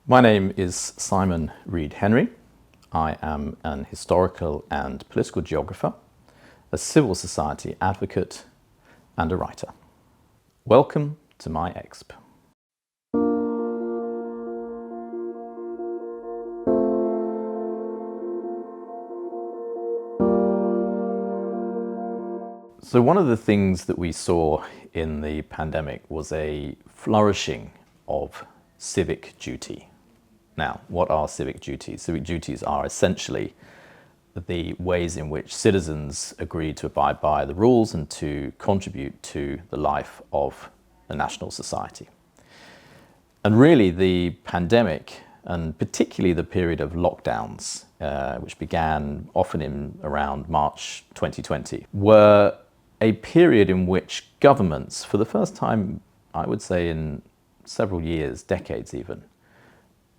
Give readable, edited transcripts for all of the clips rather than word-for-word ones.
My name is Simon Reid-Henry. I am an historical and political geographer, a civil society advocate, and a writer. Welcome to my exp. So one of the things that we saw in the pandemic was a flourishing of civic duty. Now, what are civic duties? Civic duties are essentially the ways in which citizens agree to abide by the rules and to contribute to the life of a national society. And really the pandemic, and particularly the period of lockdowns, which began often in around March 2020, were a period in which governments, for the first time, I would say in several years, decades even,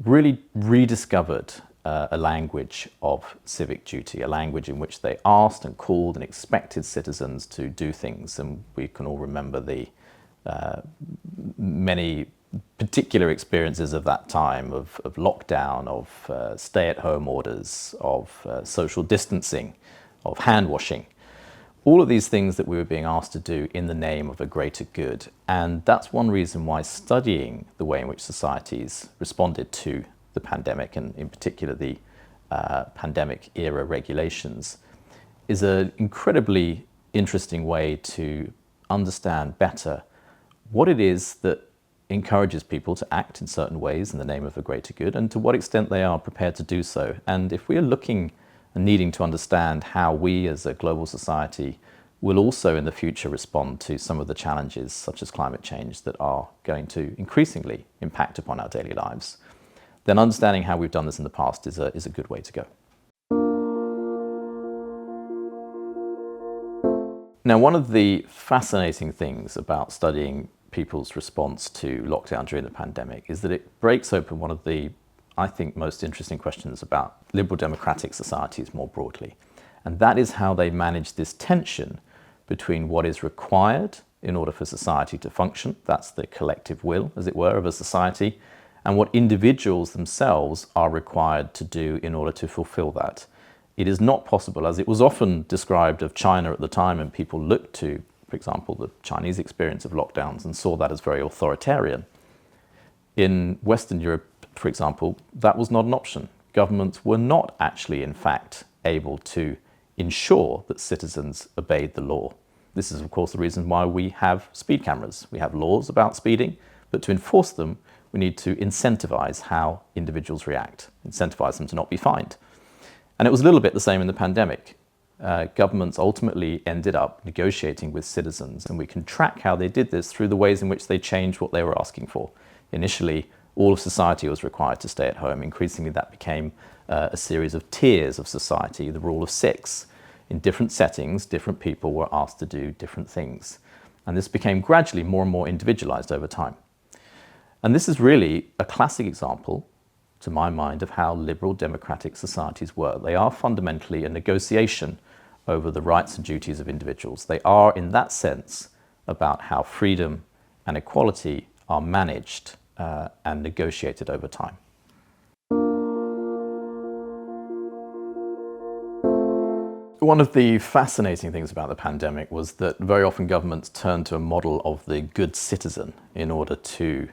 really rediscovered a language of civic duty, a language in which they asked and called and expected citizens to do things. And we can all remember the many particular experiences of that time, of lockdown, of stay-at-home orders, of social distancing, of hand washing. All of these things that we were being asked to do in the name of a greater good. And that's one reason why studying the way in which societies responded to the pandemic, and in particular the pandemic era regulations, is an incredibly interesting way to understand better what it is that encourages people to act in certain ways in the name of a greater good, and to what extent they are prepared to do so. And if we are looking and needing to understand how we as a global society will also in the future respond to some of the challenges such as climate change that are going to increasingly impact upon our daily lives, then understanding how we've done this in the past is a good way to go. Now, one of the fascinating things about studying people's response to lockdown during the pandemic is that it breaks open one of the, I think, most interesting questions about liberal democratic societies more broadly. And that is how they manage this tension between what is required in order for society to function, that's the collective will, as it were, of a society, and what individuals themselves are required to do in order to fulfill that. It is not possible, as it was often described of China at the time, and people looked to, for example, the Chinese experience of lockdowns and saw that as very authoritarian. In Western Europe, for example, that was not an option. Governments were not actually, in fact, able to ensure that citizens obeyed the law. This is, of course, the reason why we have speed cameras. We have laws about speeding, but to enforce them, we need to incentivize how individuals react, incentivize them to not be fined. And it was a little bit the same in the pandemic. Governments ultimately ended up negotiating with citizens, and we can track how they did this through the ways in which they changed what they were asking for. Initially, all of society was required to stay at home. Increasingly, that became a series of tiers of society, the rule of 6. In different settings, different people were asked to do different things. And this became gradually more and more individualized over time. And this is really a classic example, to my mind, of how liberal democratic societies work. They are fundamentally a negotiation over the rights and duties of individuals. They are, in that sense, about how freedom and equality are managed and negotiated over time. One of the fascinating things about the pandemic was that very often governments turned to a model of the good citizen in order to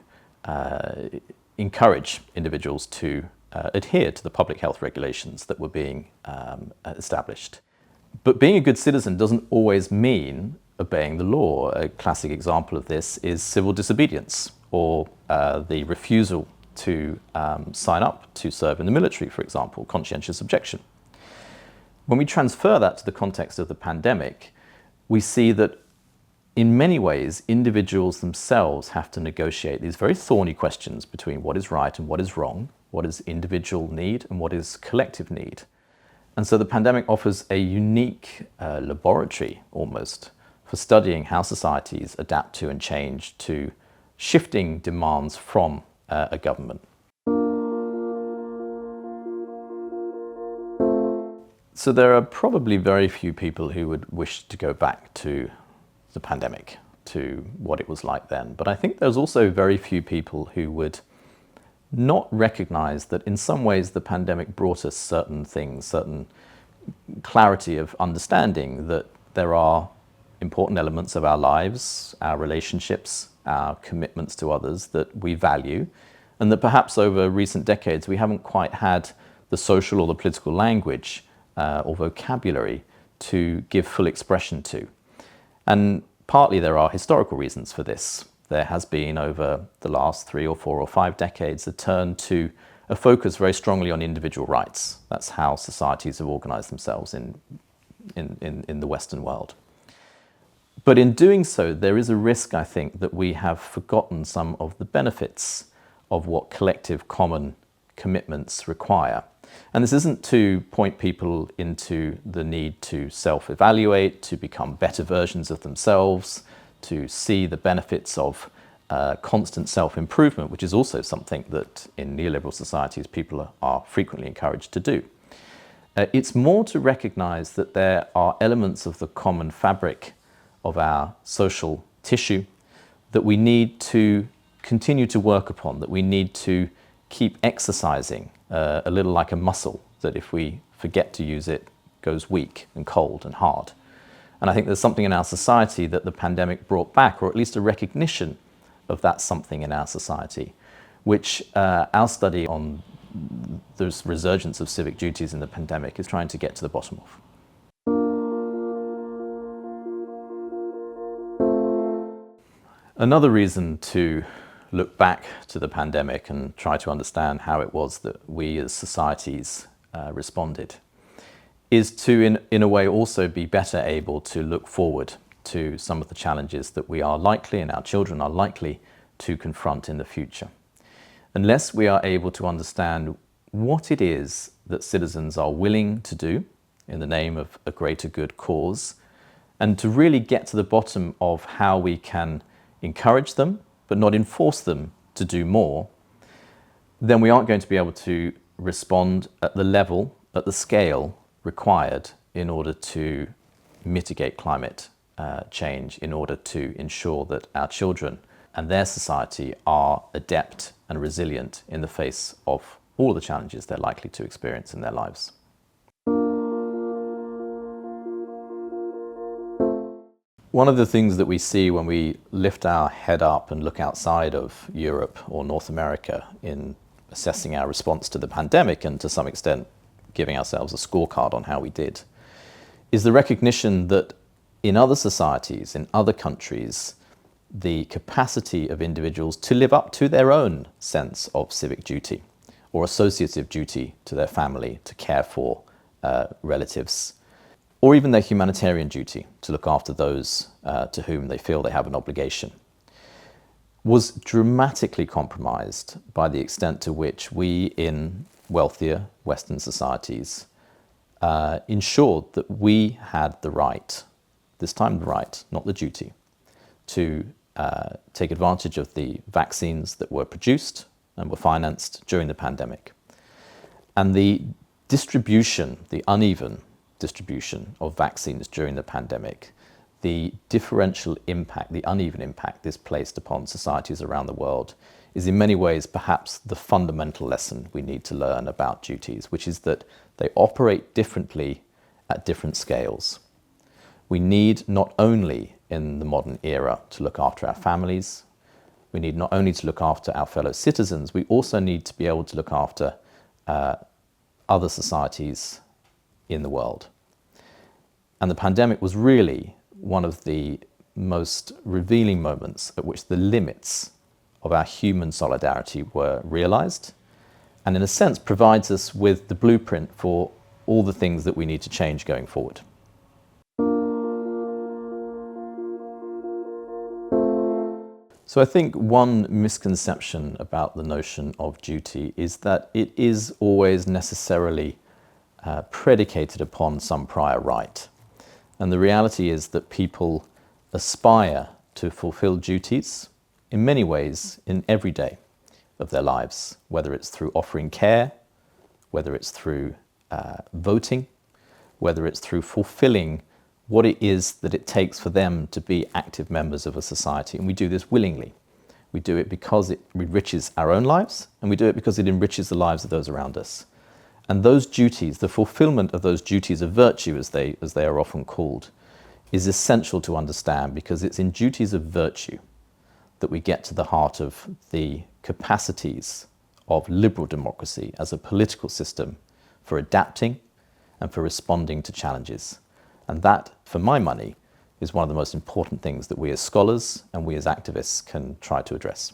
encourage individuals to adhere to the public health regulations that were being established. But being a good citizen doesn't always mean obeying the law. A classic example of this is civil disobedience, or the refusal to sign up to serve in the military, for example, conscientious objection. When we transfer that to the context of the pandemic, we see that in many ways, individuals themselves have to negotiate these very thorny questions between what is right and what is wrong, what is individual need and what is collective need. And so the pandemic offers a unique laboratory, almost, for studying how societies adapt to and change to shifting demands from a government. So there are probably very few people who would wish to go back to the pandemic, to what it was like then. But I think there's also very few people who would not recognize that in some ways the pandemic brought us certain things, certain clarity of understanding that there are important elements of our lives, our relationships, our commitments to others that we value, and that perhaps over recent decades we haven't quite had the social or the political language or vocabulary to give full expression to. And partly there are historical reasons for this. There has been over the last 3 or 4 or 5 decades a turn to a focus very strongly on individual rights. That's how societies have organized themselves in the Western world. But in doing so, there is a risk, I think, that we have forgotten some of the benefits of what collective common commitments require. And this isn't to point people into the need to self-evaluate, to become better versions of themselves, to see the benefits of constant self-improvement, which is also something that in neoliberal societies people are frequently encouraged to do. It's more to recognize that there are elements of the common fabric of our social tissue that we need to continue to work upon, that we need to keep exercising, a little like a muscle that if we forget to use it, goes weak and cold and hard. And I think there's something in our society that the pandemic brought back, or at least a recognition of that something in our society, which our study on the resurgence of civic duties in the pandemic is trying to get to the bottom of. Another reason to look back to the pandemic and try to understand how it was that we as societies responded is to, in a way, also be better able to look forward to some of the challenges that we are likely and our children are likely to confront in the future. Unless we are able to understand what it is that citizens are willing to do in the name of a greater good cause, and to really get to the bottom of how we can encourage them but not enforce them to do more, then we aren't going to be able to respond at the level, at the scale required in order to mitigate climate change, in order to ensure that our children and their society are adept and resilient in the face of all the challenges they're likely to experience in their lives. One of the things that we see when we lift our head up and look outside of Europe or North America in assessing our response to the pandemic, and to some extent giving ourselves a scorecard on how we did, is the recognition that in other societies, in other countries, the capacity of individuals to live up to their own sense of civic duty or associative duty to their family, to care for relatives, or even their humanitarian duty to look after those to whom they feel they have an obligation, was dramatically compromised by the extent to which we in wealthier Western societies ensured that we had the right, this time the right, not the duty, to take advantage of the vaccines that were produced and were financed during the pandemic. And the distribution, the uneven distribution of vaccines during the pandemic, the differential impact, the uneven impact this placed upon societies around the world is in many ways perhaps the fundamental lesson we need to learn about duties, which is that they operate differently at different scales. We need not only in the modern era to look after our families, we need not only to look after our fellow citizens, we also need to be able to look after other societies in the world. And the pandemic was really one of the most revealing moments at which the limits of our human solidarity were realized, and in a sense provides us with the blueprint for all the things that we need to change going forward. So I think one misconception about the notion of duty is that it is always necessarily predicated upon some prior right. And the reality is that people aspire to fulfill duties in many ways in every day of their lives, whether it's through offering care, whether it's through voting, whether it's through fulfilling what it is that it takes for them to be active members of a society. And we do this willingly. We do it because it enriches our own lives, and we do it because it enriches the lives of those around us. And those duties, the fulfillment of those duties of virtue, as they are often called, is essential to understand, because it's in duties of virtue that we get to the heart of the capacities of liberal democracy as a political system for adapting and for responding to challenges. And that, for my money, is one of the most important things that we as scholars and we as activists can try to address.